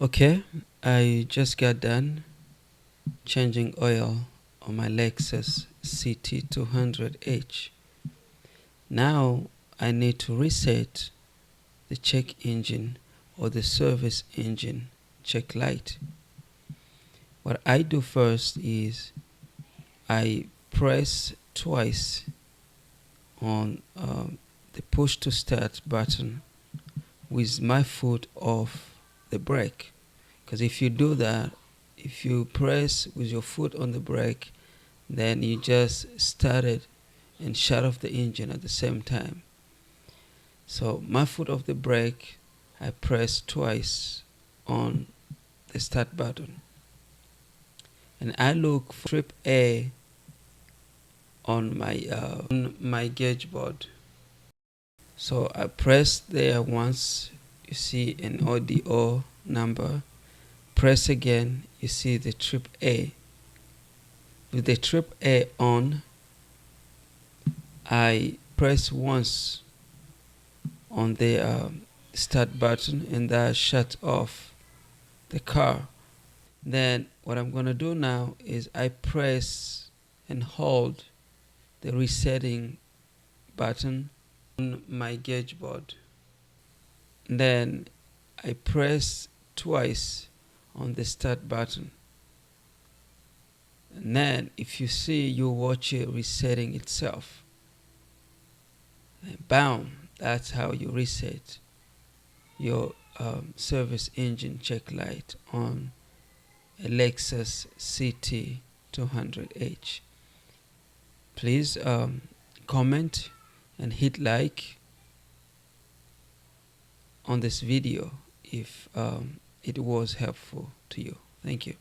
Okay, I just got done changing oil on my Lexus CT 200H. Now I need to reset the check engine or the service engine check light. What I do first is I press twice on the push to start button with my foot off the brake. Because if you do that, if you press with your foot on the brake, then you just started and shut off the engine at the same time. So my foot off the brake, I press twice on the start button. And I look for trip A on my gauge board. So I press there once, you see an ODO number. Press again, you see the trip A. With the trip A on, I press once on the start button and that shut off the car. Then what I'm going to do now is I press and hold the resetting button on my gauge board. Then I press twice on the start button. And then if you see, you watch it resetting itself. And bam, that's how you reset your service engine check light on a Lexus CT 200H. Please comment and hit like on this video if it was helpful to you. Thank you.